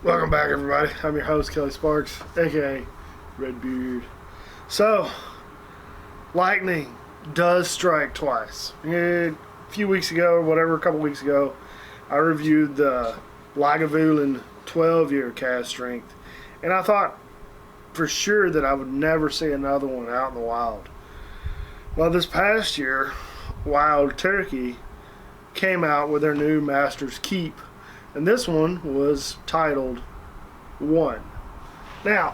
Welcome back, everybody. I'm your host, Kelly Sparks, aka Redbeard. So, lightning does strike twice. A few weeks ago, or whatever, a couple weeks ago, I reviewed the Lagavulin 12-year cast strength, and I thought for sure that I would never see another one out in the wild. Well, this past year, Wild Turkey came out with their new Master's Keep, and this one was titled 1. Now,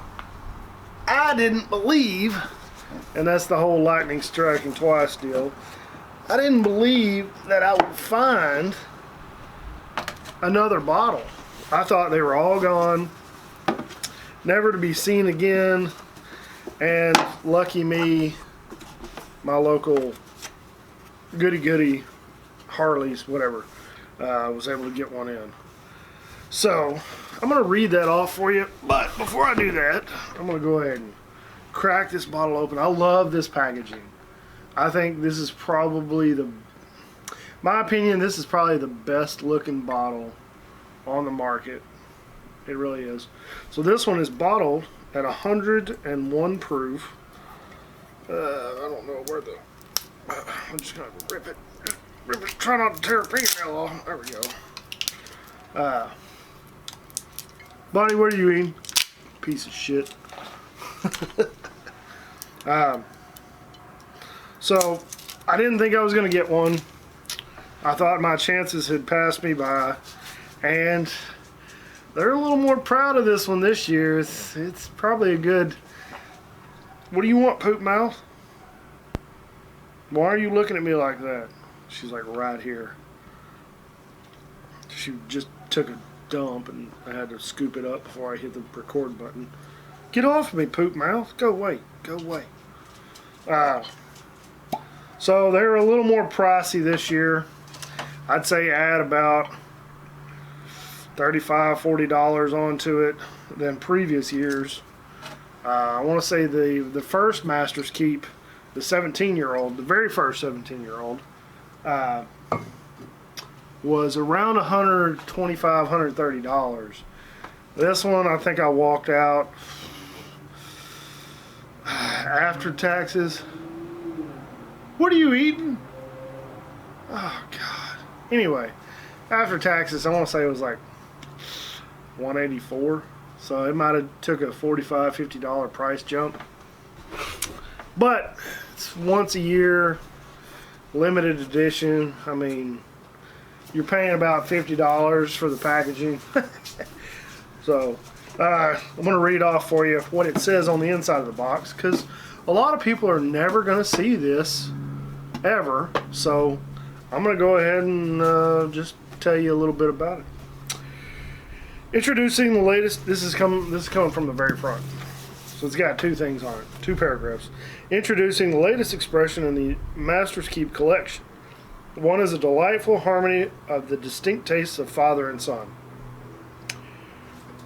I didn't believe, and that's the whole lightning striking twice deal, I didn't believe that I would find another bottle. I thought they were all gone, never to be seen again, and lucky me, my local goody-goody Harley's, whatever, was able to get one in. So, I'm going to read that off for you, but before I do that, I'm going to go ahead and crack this bottle open. I love this packaging. I think this is probably my opinion, this is probably the best looking bottle on the market. It really is. So this one is bottled at 101 proof. I don't know where I'm just going to rip it. Try not to tear a fingernail off. There we go. Bonnie, what are you eating? Piece of shit. So, I didn't think I was going to get one. I thought my chances had passed me by. And they're a little more proud of this one this year. It's probably a good... What do you want, poop mouth? Why are you looking at me like that? She's like right here. She just took a dump and I had to scoop it up before I hit the record button. Get off me, poop mouth. Go away. Go away. So they're a little more pricey this year. I'd say add about $35, $40 onto it than previous years. I want to say the first Master's Keep, the 17-year-old, the very first 17-year-old, was around $125, $130. This one, I think I walked out after taxes. What are you eating? Oh, God. Anyway, after taxes, I want to say it was like $184. So it might have took a $45, $50 price jump. But it's once a year, limited edition. I mean, you're paying about $50 for the packaging. So I'm going to read off for you what it says on the inside of the box, because a lot of people are never going to see this ever. So I'm going to go ahead and just tell you a little bit about it. Introducing the latest. This is coming from the very front. So it's got two things on it, two paragraphs. Introducing the latest expression in the Master's Keep collection. One is a delightful harmony of the distinct tastes of father and son.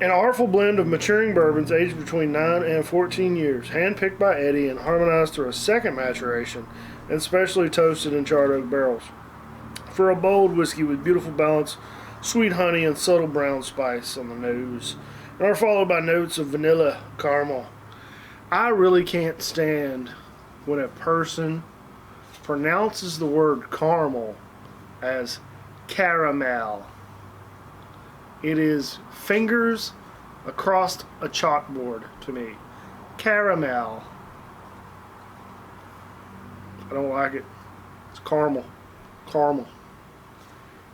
An artful blend of maturing bourbons aged between 9 and 14 years, handpicked by Eddie and harmonized through a second maturation, and specially toasted in charred oak barrels. For a bold whiskey with beautiful balance, sweet honey and subtle brown spice on the nose, and are followed by notes of vanilla caramel. I really can't stand when a person pronounces the word caramel as caramel. It is fingers across a chalkboard to me. Caramel. I don't like it. It's caramel. Caramel.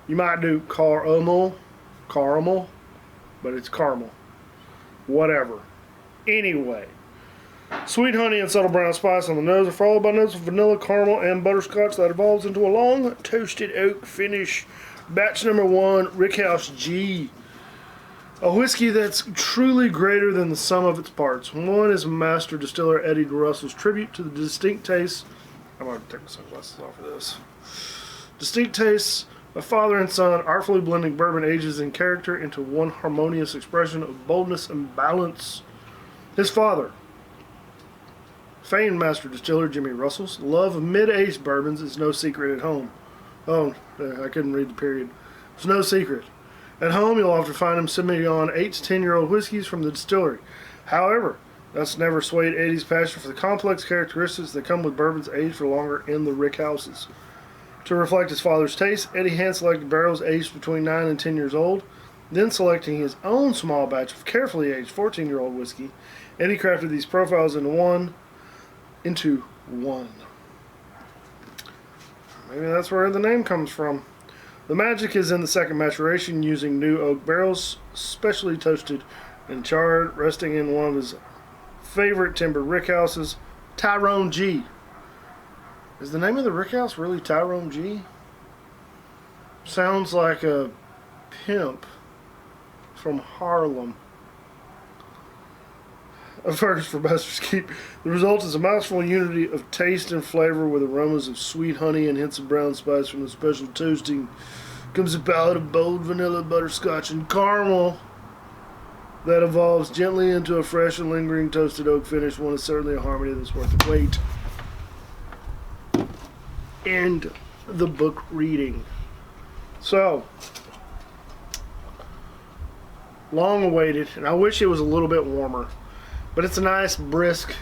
You might do caramel, but it's caramel. Whatever. Anyway. Sweet honey and subtle brown spice on the nose are followed by notes of vanilla, caramel, and butterscotch that evolves into a long toasted oak finish. Batch number 1, Rickhouse G. A whiskey that's truly greater than the sum of its parts. One is master distiller Eddie Russell's tribute to the distinct tastes. I'm going to take my sunglasses off of this. Distinct tastes of father and son, artfully blending bourbon ages and character into one harmonious expression of boldness and balance. His father, famed master distiller Jimmy Russell's love of mid-aged bourbons is no secret at home. Oh, I couldn't read the period. It's no secret. At home, you'll often find them simmering on 8 to 10-year-old whiskeys from the distillery. However, that's never swayed Eddie's passion for the complex characteristics that come with bourbons aged for longer in the rick houses. To reflect his father's taste, Eddie hand-selected barrels aged between 9 and 10 years old. Then selecting his own small batch of carefully aged 14-year-old whiskey, Eddie crafted these profiles into one. Maybe that's where the name comes from. The magic is in the second maturation, using new oak barrels, specially toasted and charred, resting in one of his favorite timber rickhouses, Tyrone G. Is the name of the rickhouse really Tyrone G? Sounds like a pimp from Harlem. A first for Master's Keep. The result is a mouthful unity of taste and flavor with aromas of sweet honey and hints of brown spice from the special toasting. Comes a palate of bold vanilla, butterscotch, and caramel that evolves gently into a fresh and lingering toasted oak finish. One is certainly a harmony that's worth the wait. End the book reading. So, long awaited, and I wish it was a little bit warmer, but it's a nice brisk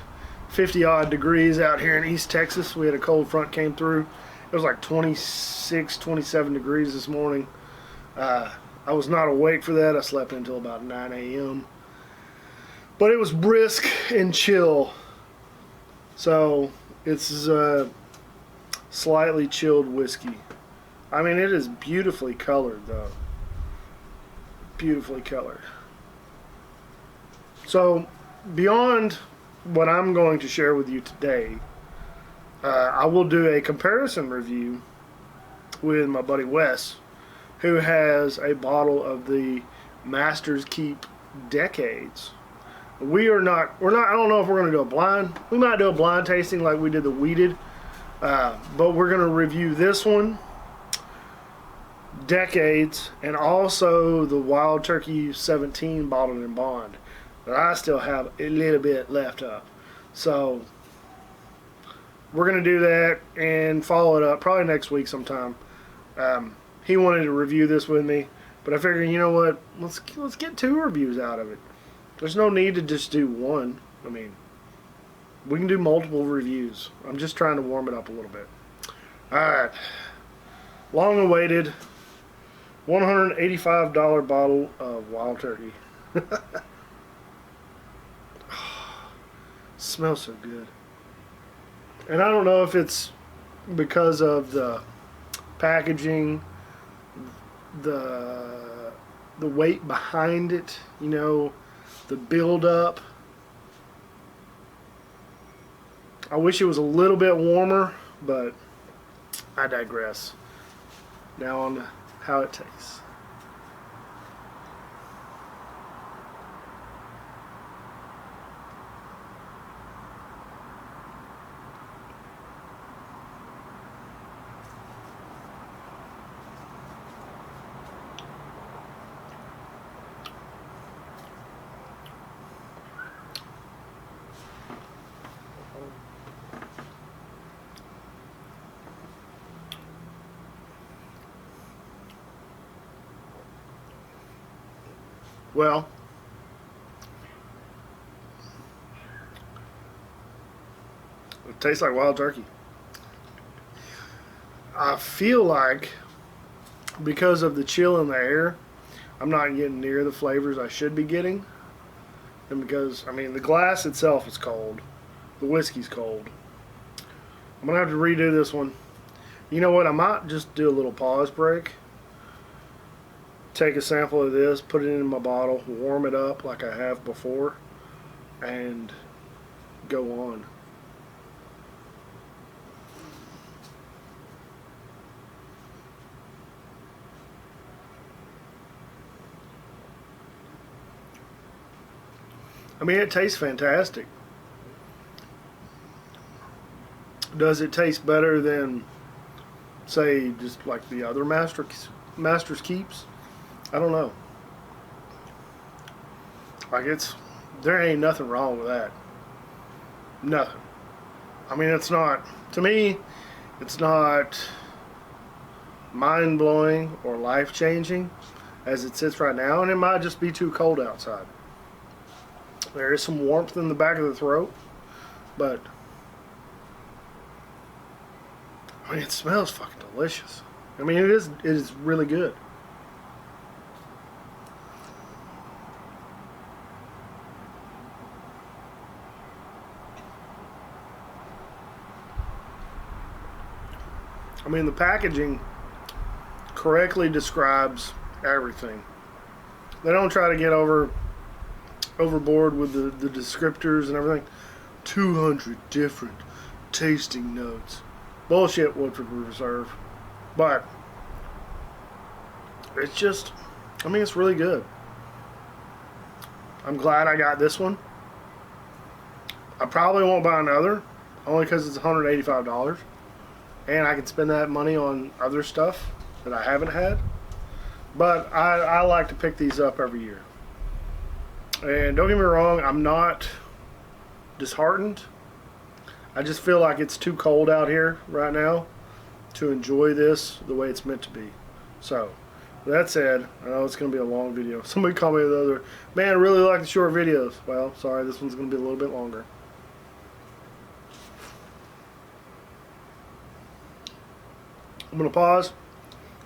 50 odd degrees out here in East Texas. We had a cold front came through. It was like 26, 27 degrees this morning. I was not awake for that. I slept until about 9 a.m. But it was brisk and chill. So it's slightly chilled whiskey. I mean, it is beautifully colored, though. Beautifully colored. So, beyond what I'm going to share with you today, I will do a comparison review with my buddy Wes, who has a bottle of the Master's Keep Decades. I don't know if we're going to do a blind. We might do a blind tasting like we did the Weeded. But we're going to review this one, Decades, and also the Wild Turkey 17 bottled in bond that I still have a little bit left up. So we're going to do that and follow it up probably next week sometime. He wanted to review this with me, but I figured, you know what, let's get 2 reviews out of it. There's no need to just do one. I mean, we can do multiple reviews. I'm just trying to warm it up a little bit. Alright. Long awaited $185 bottle of Wild Turkey. Smells so good. And I don't know if it's because of the packaging, the weight behind it, you know, the build up. I wish it was a little bit warmer, but I digress. Now on to how it tastes. Well, it tastes like wild turkey. I feel like because of the chill in the air, I'm not getting near the flavors I should be getting. And because, I mean, the glass itself is cold. The whiskey's cold. I'm going to have to redo this one. You know what? I might just do a little pause break. Take a sample of this, put it in my bottle, warm it up like I have before, and go on. I mean, it tastes fantastic. Does it taste better than, say, just like the other Master's Keeps? I don't know. Like, there ain't nothing wrong with that. Nothing. I mean, it's not, to me, it's not mind-blowing or life-changing. as it sits right now, and it might just be too cold outside. There is some warmth in the back of the throat, but I mean, it smells fucking delicious. I mean, it is really good. I mean, the packaging correctly describes everything. They don't try to get overboard with the descriptors and everything. 200 different tasting notes. Bullshit, Woodford Reserve. But it's just, I mean, it's really good. I'm glad I got this one. I probably won't buy another, only because it's $185. And I can spend that money on other stuff that I haven't had. But I like to pick these up every year. And don't get me wrong, I'm not disheartened. I just feel like it's too cold out here right now to enjoy this the way it's meant to be. So, with that said, I know it's going to be a long video. Somebody called me the other, man, I really like the short videos. Well, sorry, this one's going to be a little bit longer. I'm going to pause.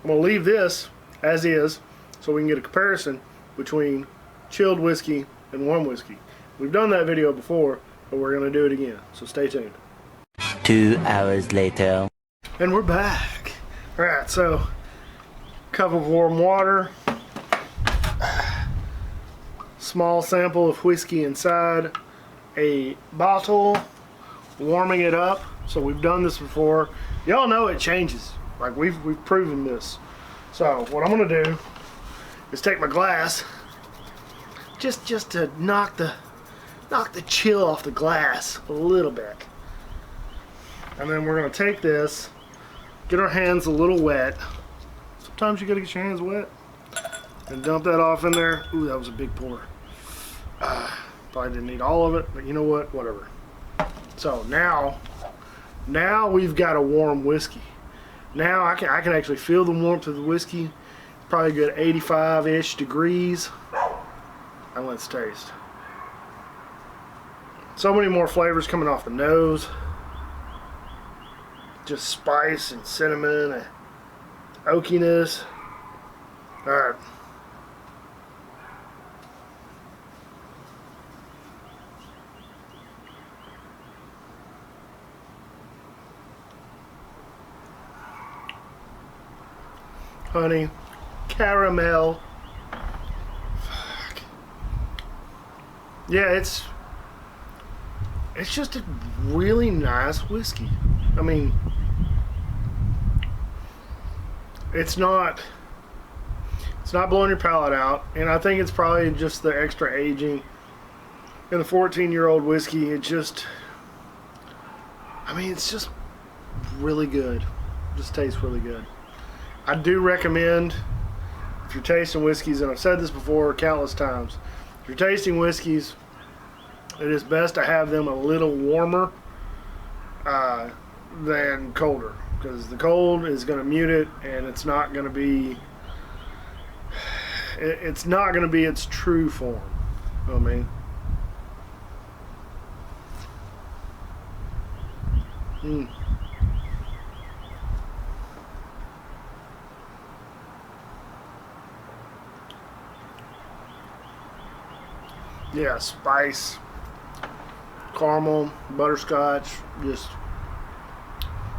I'm going to leave this as is so we can get a comparison between chilled whiskey and warm whiskey. We've done that video before, but we're going to do it again. So stay tuned. 2 hours later. And we're back. Alright, so cup of warm water. Small sample of whiskey inside a bottle. Warming it up. So we've done this before. Y'all know it changes. Like we've proven this. So what I'm gonna do is take my glass, just to knock the chill off the glass a little bit, and then we're gonna take this, get our hands a little wet. Sometimes you gotta get your hands wet, and dump that off in there. Ooh, that was a big pour. Probably didn't need all of it, but you know what? Whatever. So now we've got a warm whiskey. Now I can actually feel the warmth of the whiskey. Probably a good 85-ish degrees. And let's taste. So many more flavors coming off the nose. Just spice and cinnamon and oakiness. Alright. Honey, caramel. Fuck. Yeah, it's just a really nice whiskey. I mean, it's not blowing your palate out, and I think it's probably just the extra aging in the 14-year-old whiskey. It just, I mean, it's just really good. It just tastes really good. I do recommend, if you're tasting whiskeys, and I've said this before countless times, if you're tasting whiskeys, it is best to have them a little warmer than colder, because the cold is going to mute it, and it's not going to be its true form. You know what I mean? Yeah, spice, caramel, butterscotch, just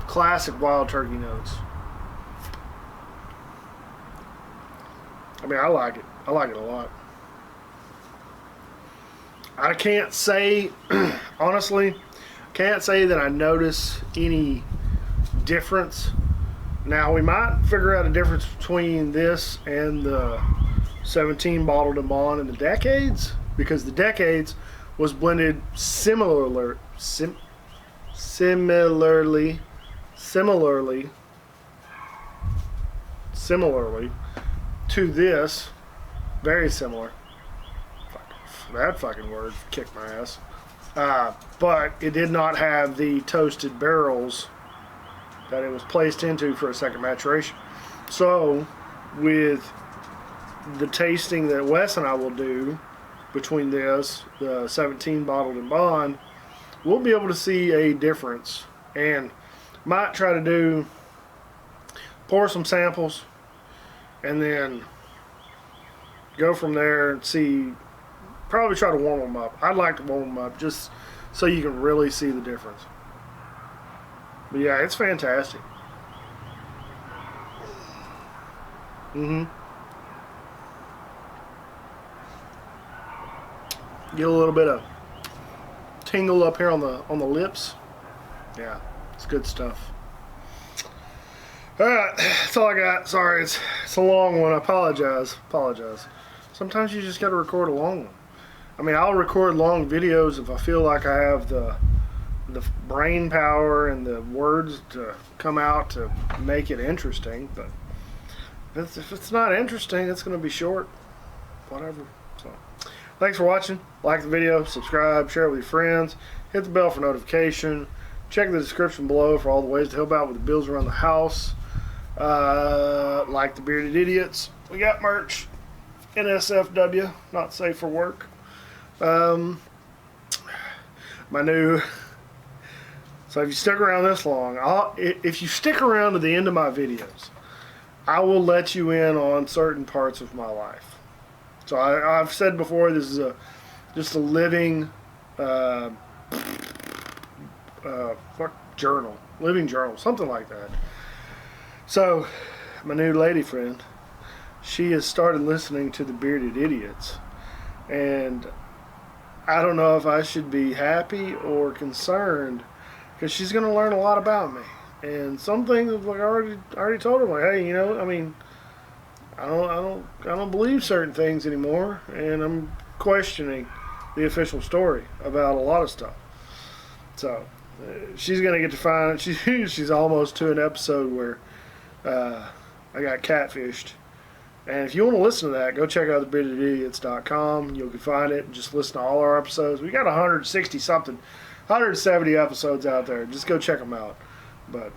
classic wild turkey notes. I mean, I like it. I like it a lot. I can't say, honestly, can't say that I notice any difference. Now, we might figure out a difference between this and the 17 bottled and bond in the Decades, because the Decades was blended similarly to this. Very similar. That fucking word kicked my ass. But it did not have the toasted barrels that it was placed into for a second maturation. So with the tasting that Wes and I will do between this, the 17 bottled in bond, we'll be able to see a difference, and might try to pour some samples and then go from there and see, probably try to warm them up. I'd like to warm them up just so you can really see the difference. But yeah, it's fantastic. Get a little bit of tingle up here on the lips. Yeah, it's good stuff. All right, that's all I got. Sorry, it's a long one. I apologize. Sometimes you just got to record a long one. I mean, I'll record long videos if I feel like I have the brain power and the words to come out to make it interesting. But if it's not interesting, it's going to be short. Whatever. So, thanks for watching. Like the video, subscribe, share it with your friends, hit the bell for notification. Check the description below for all the ways to help out with the bills around the house. Like the Bearded Idiots, we got merch. NSFW, not safe for work. My new. So if you stuck around this long, if you stick around to the end of my videos, I will let you in on certain parts of my life. So I've said before, this is just a living living journal, something like that. So my new lady friend, she has started listening to the Bearded Idiots, and I don't know if I should be happy or concerned, because she's going to learn a lot about me. And some things, like I already told her, like, hey, you know, I mean, I don't believe certain things anymore, and I'm questioning the official story about a lot of stuff. So she's going to get to find. She's almost to an episode where I got catfished. And if you want to listen to that, go check out thebeardedidiots.com. You can find it and just listen to all our episodes. We got 170 episodes out there. Just go check them out. But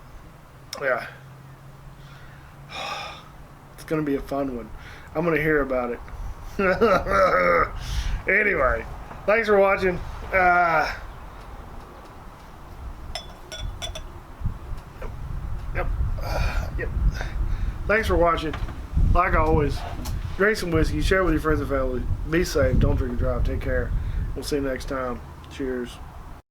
yeah, it's gonna be a fun one. I'm gonna hear about it. Anyway, thanks for watching. Yep. Thanks for watching. Like always, drink some whiskey, share it with your friends and family. Be safe. Don't drink and drive. Take care. We'll see you next time. Cheers.